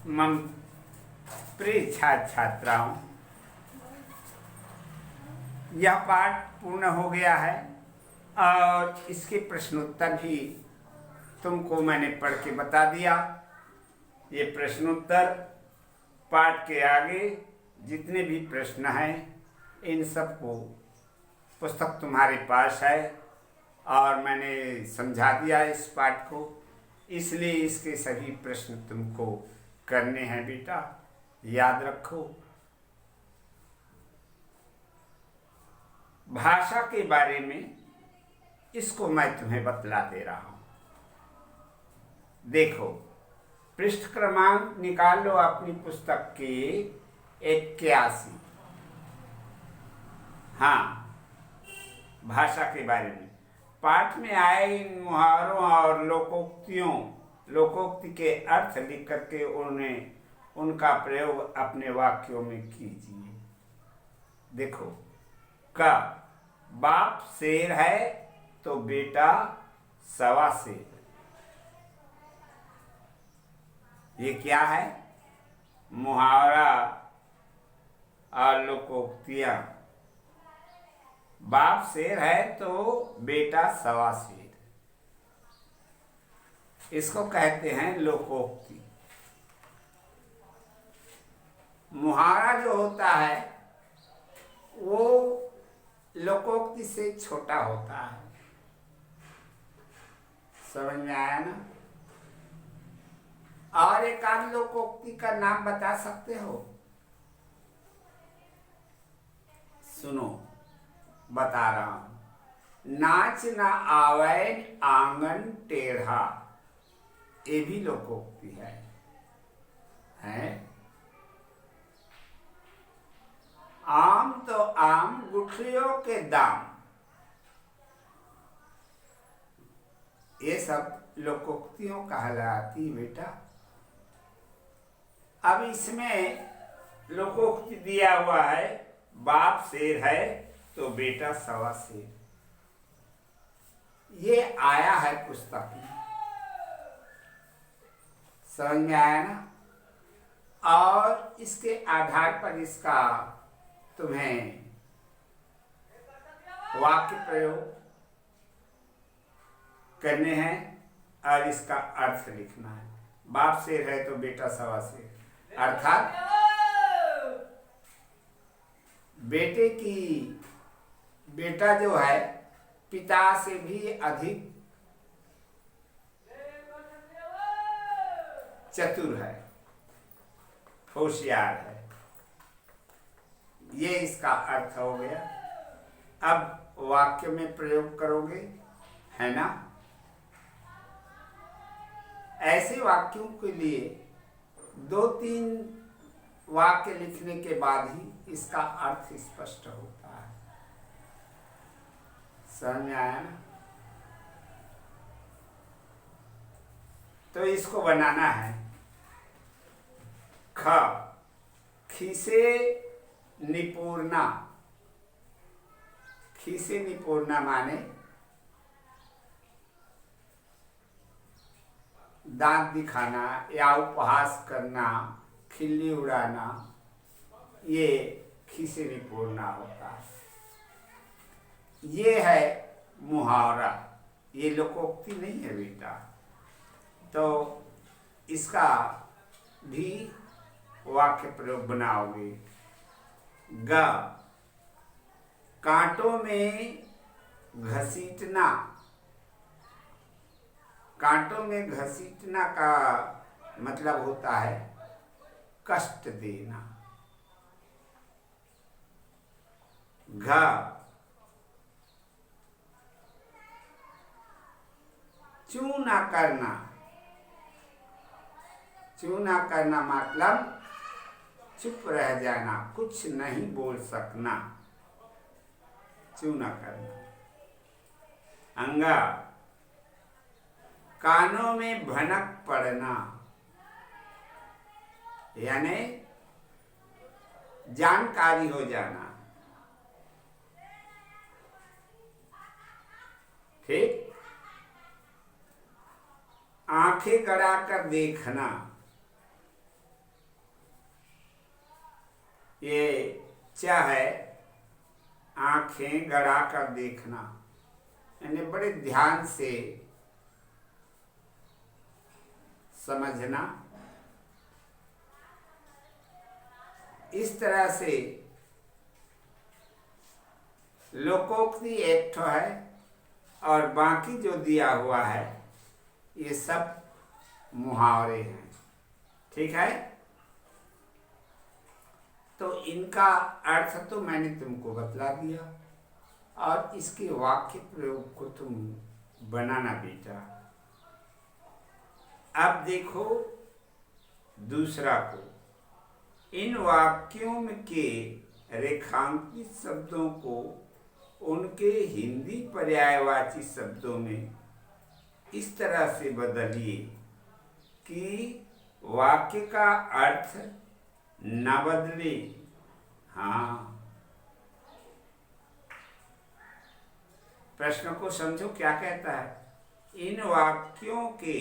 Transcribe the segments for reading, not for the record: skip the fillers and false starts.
मम प्रिय छात्र छात्राओं, यह पाठ पूर्ण हो गया है और इसके प्रश्नोत्तर भी तुमको मैंने पढ़ के बता दिया। ये प्रश्नोत्तर पाठ के आगे जितने भी प्रश्न हैं इन सबको पुस्तक तुम्हारे पास है और मैंने समझा दिया इस पाठ को, इसलिए इसके सभी प्रश्न तुमको करने हैं बेटा, याद रखो। भाषा के बारे में इसको मैं तुम्हें बतला दे रहा हूं। देखो, पृष्ठ क्रमांक निकाल लो अपनी पुस्तक के 81। हाँ, भाषा के बारे में पाठ में आए इन मुहावरों और लोकोक्ति के अर्थ लिख करके उनका प्रयोग अपने वाक्यों में कीजिए। देखो, का बाप शेर है तो बेटा सवा शेर। ये क्या है? मुहावरा और लोकोक्तियां। बाप शेर है तो बेटा सवा शेर, इसको कहते हैं लोकोक्ति। मुहावरा जो होता है वो लोकोक्ति से छोटा होता है। समझ में आया ना? और एक आध लोकोक्ति का नाम बता सकते हो? सुनो, बता रहा हूं। नाच न आवैन आंगन टेढ़ा, ये भी लोकोक्ति है? आम तो आम गुठलियों के दाम, ये सब लोकोक्तियों कहलाती बेटा। अब इसमें लोकोक्ति दिया हुआ है, बाप शेर है तो बेटा सवा शेर। ये आया है पुस्तक में, समझ में आया ना? और इसके आधार पर इसका तुम्हें वाक्य प्रयोग करने हैं और इसका अर्थ लिखना है। बाप शेर है तो बेटा सवा शेर, अर्थात बेटा जो है पिता से भी अधिक चतुर है, होशियार है। ये इसका अर्थ हो गया। अब वाक्य में प्रयोग करोगे, है ना? ऐसे वाक्यों के लिए 2-3 वाक्य लिखने के बाद ही इसका अर्थ स्पष्ट होता है। समझ में आया ना? तो इसको बनाना है। खीसे निपूर्णा। खीसे निपूर्णा माने दांत दिखाना या उपहास करना, खिल्ली उड़ाना, ये खीसे निपूर्णा होता है। ये है मुहावरा, ये लोकोक्ति नहीं है बेटा। तो इसका भी वाक्य प्रयोग बनाओगे। कांटों में घसीटना। कांटों में घसीटना का मतलब होता है कष्ट देना। चूना करना। चूना करना मतलब चुप रह जाना, कुछ नहीं बोल सकना, चूना करना। कानों में भनक पड़ना, यानी जानकारी हो जाना। ठीक? आंखें गड़ा कर देखना, ये च है आंखें गड़ा कर देखना, यानी बड़े ध्यान से समझना। इस तरह से लोकोक्ति एक ठो है और बाकी जो दिया हुआ है ये सब मुहावरे हैं। ठीक है, तो इनका अर्थ तो मैंने तुमको बतला दिया और इसके वाक्य प्रयोग को तुम बनाना बेटा। अब देखो दूसरा को, इन वाक्यों में के रेखांकित शब्दों को उनके हिंदी पर्यायवाची शब्दों में इस तरह से बदलिए कि वाक्य का अर्थ न बदले। हाँ, प्रश्न को समझो क्या कहता है। इन वाक्यों के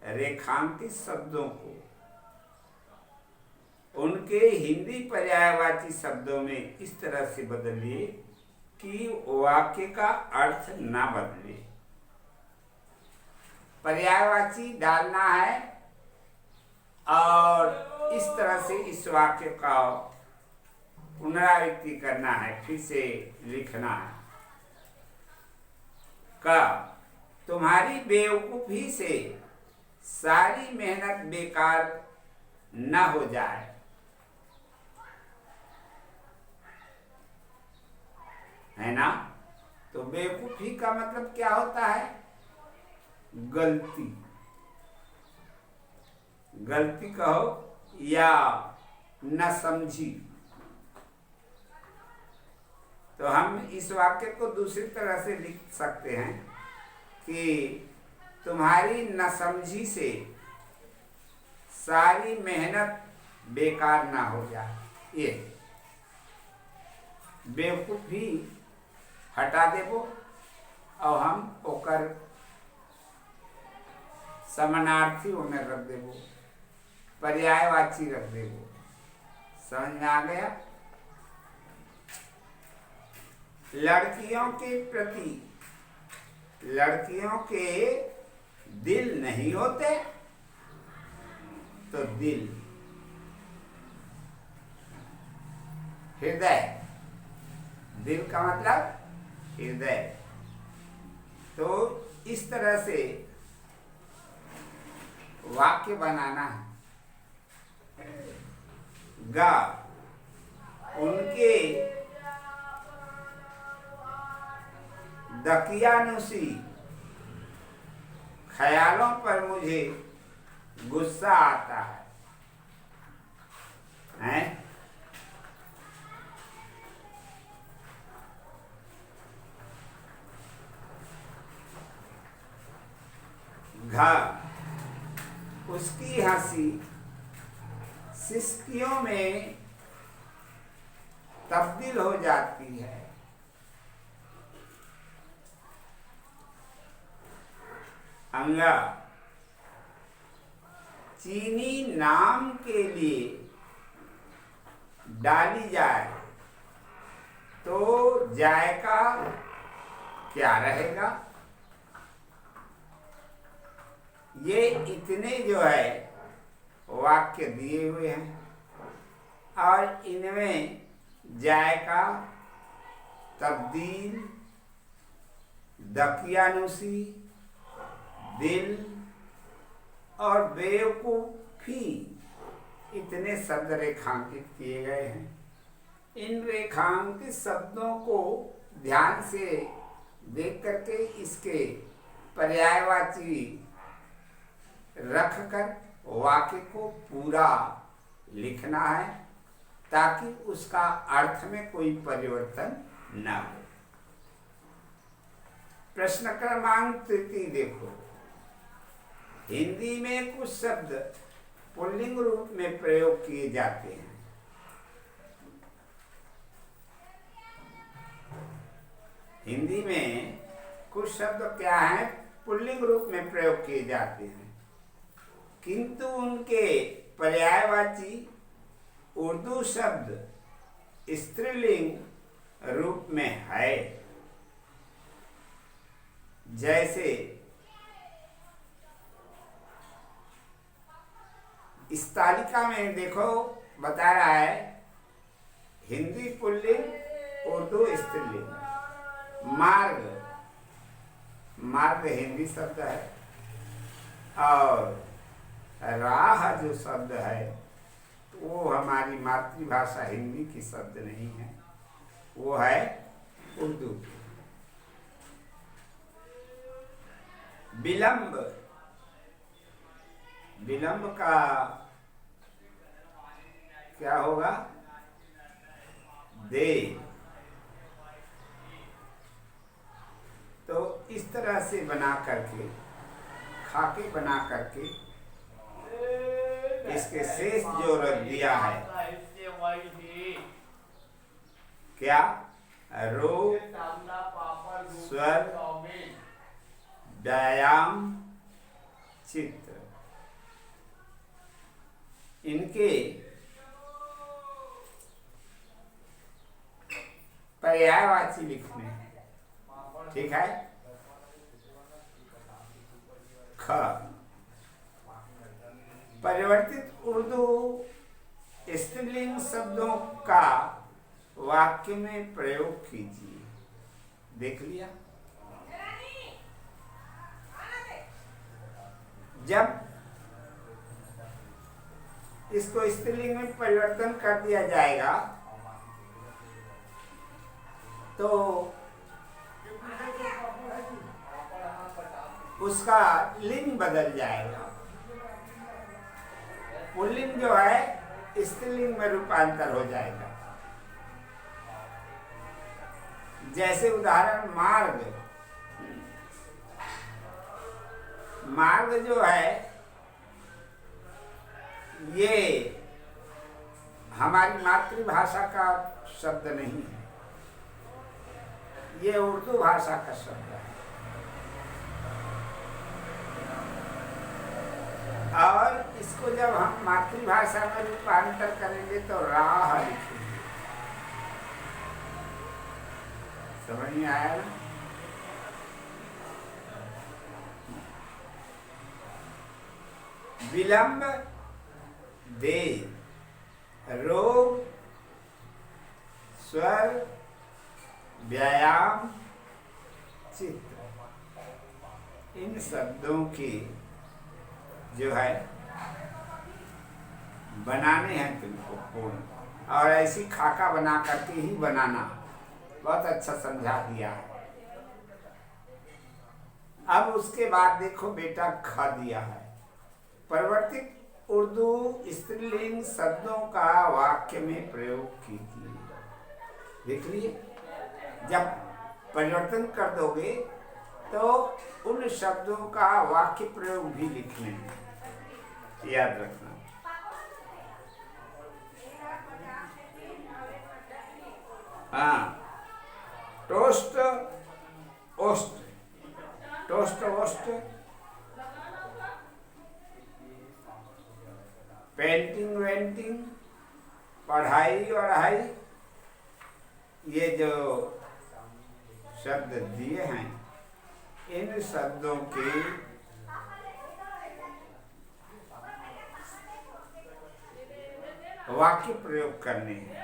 रेखांकित शब्दों को उनके हिंदी पर्यायवाची शब्दों में इस तरह से बदलिए कि वाक्य का अर्थ ना बदले। पर्यायवाची डालना है और इस तरह से इस वाक्य का पुनरावृत्ति करना है, फिर से लिखना है। का तुम्हारी बेवकूफी से सारी मेहनत बेकार न हो जाए। है ना, तो बेवकूफी का मतलब क्या होता है? गलती, गलती कहो या न समझी। तो हम इस वाक्य को दूसरी तरह से लिख सकते हैं कि तुम्हारी न समझी से सारी मेहनत बेकार ना हो जाए। ये बेवकूफी हटा देबो और हम ओकर समानार्थी में रख देबो, पर्यायवाची रख देबो। समझ में आ गया? लड़कियों के प्रति लड़कियों के दिल नहीं होते तो दिल, हृदय, दिल का मतलब हृदय। तो इस तरह से वाक्य बनाना है। गा उनके दकियानुसी ख्यालों पर मुझे गुस्सा आता है। घा उसकी हंसी सिसकियों में तब्दील हो जाती है। अंगा चीनी नाम के लिए डाली जाए तो जायका क्या रहेगा? ये इतने जो है वाक्य दिए हुए हैं और इनमें जायका, तब्दील, दकियानुसी, दिल और बेवकूफी इतने शब्द रेखांकित किए गए हैं। इन रेखांकित शब्दों को ध्यान से देख करके इसके पर्यायवाची रखकर वाक्य को पूरा लिखना है ताकि उसका अर्थ में कोई परिवर्तन न हो। प्रश्न क्रमांक 3 देखो। हिंदी में कुछ शब्द पुल्लिंग रूप में प्रयोग किए जाते हैं। हिंदी में कुछ शब्द क्या है? पुल्लिंग रूप में प्रयोग किए जाते हैं, किंतु उनके पर्यायवाची उर्दू शब्द स्त्रीलिंग रूप में है। जैसे इस तालिका में देखो बता रहा है हिंदी पुल्लिंग, उर्दू स्त्रीलिंग। मार्ग, मार्ग हिंदी शब्द है और राह जो शब्द है वो हमारी मातृभाषा हिंदी की शब्द नहीं है, वो है उर्दू की। विलंब, विलंब का क्या होगा? दे। तो इस तरह से बना करके, खाके बना करके इसके शेष जो रख दिया है क्या? रो, स्वर, व्यायाम, चित्र, इनके पर्यायवाची लिखने हैं। ठीक है। ख, परिवर्तित उर्दू स्त्रीलिंग शब्दों का वाक्य में प्रयोग कीजिए। देख लिया। जब इसको स्त्रीलिंग में परिवर्तन कर दिया जाएगा तो उसका लिंग बदल जाएगा। पुल्लिंग जो है स्त्रीलिंग में रूपांतर हो जाएगा। जैसे उदाहरण मार्ग, मार्ग जो है ये हमारी मातृभाषा का शब्द नहीं है, ये उर्दू भाषा का शब्द है। और इसको जब हम मातृभाषा में रूपांतर करेंगे तो राह लिखेंगे। समझ में आया ना? विलंब, देर, रोग, स्वर, व्यायाम, चित्र, इन शब्दों की जो है बनाने हैं तुमको पूर्ण, और ऐसी खाका बना करके ही बनाना। बहुत अच्छा समझा दिया है। अब उसके बाद देखो बेटा ख दिया है, परिवर्तित उर्दू स्त्रीलिंग शब्दों का वाक्य में प्रयोग कीजिए। देख लिए, जब परिवर्तन कर दोगे तो उन शब्दों का वाक्य प्रयोग भी लिखने हैं, याद रखना। हाँ, टोस्ट, ओस्ट, टोस्ट, ओस्ट, पेंटिंग, वेंटिंग, पढ़ाई, वढ़ाई, ये जो शब्द दिए हैं इन शब्दों के वाक्य प्रयोग करने हैं।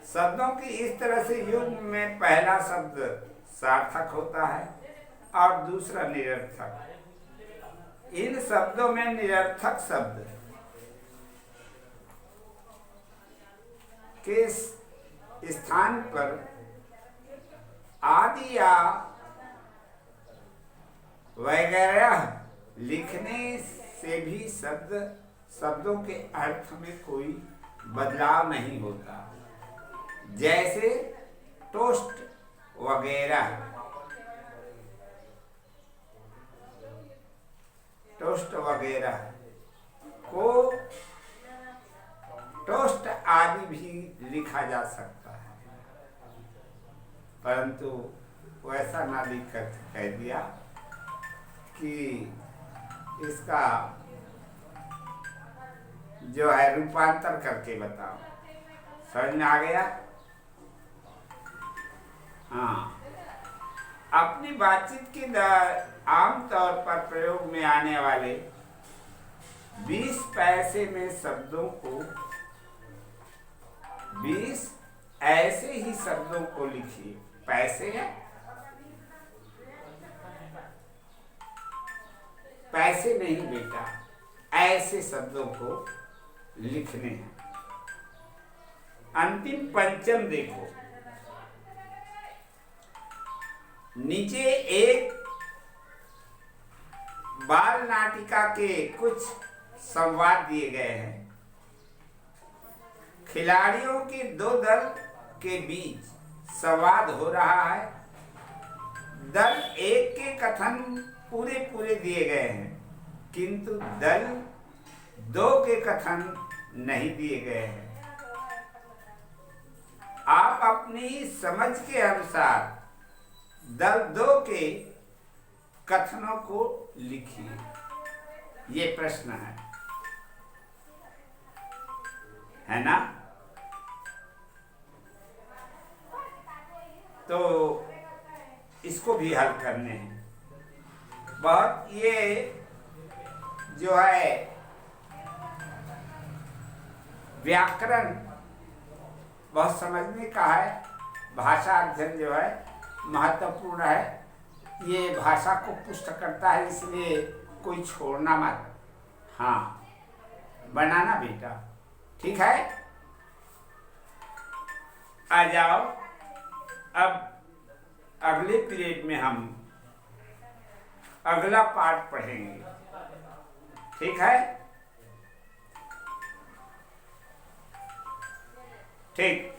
शब्दों की इस तरह से युग्म में पहला शब्द सार्थक होता है और दूसरा निरर्थक। इन शब्दों में निरर्थक शब्द के स्थान पर आदि या वगैरह लिखने से भी शब्दों के अर्थ में कोई बदलाव नहीं होता। जैसे टोस्ट वगैरह, टोस्ट वगैरह को टोस्ट आदि भी लिखा जा सकता है, परंतु वैसा ना लिख कर कह दिया कि इसका जो है रूपांतर करके बताओ। समझ में आ गया? हाँ, अपनी बातचीत के आमतौर पर प्रयोग में आने वाले 20 पैसे में शब्दों को 20 ऐसे ही शब्दों को लिखिए। पैसे है, पैसे नहीं बेटा, ऐसे शब्दों को लिखने हैं। अंतिम पंचम देखो, नीचे एक बाल नाटिका के कुछ संवाद दिए गए हैं। खिलाड़ियों के दो दल के बीच संवाद हो रहा है। दल एक के कथन पूरे पूरे दिए गए हैं, किंतु दल दो के कथन नहीं दिए गए हैं। आप अपनी समझ के अनुसार दल दो के कथनों को लिखिए। ये प्रश्न है ना? तो इसको भी हल करने हैं। बहुत ये जो है व्याकरण बहुत समझने का है। भाषा अध्ययन जो है महत्वपूर्ण है। ये भाषा को पुष्ट करता है, इसलिए कोई छोड़ना मत। हाँ, बनाना बेटा, ठीक है? आ जाओ, अब अगले पीरियड में हम अगला पाठ पढ़ेंगे, ठीक है? ठीक।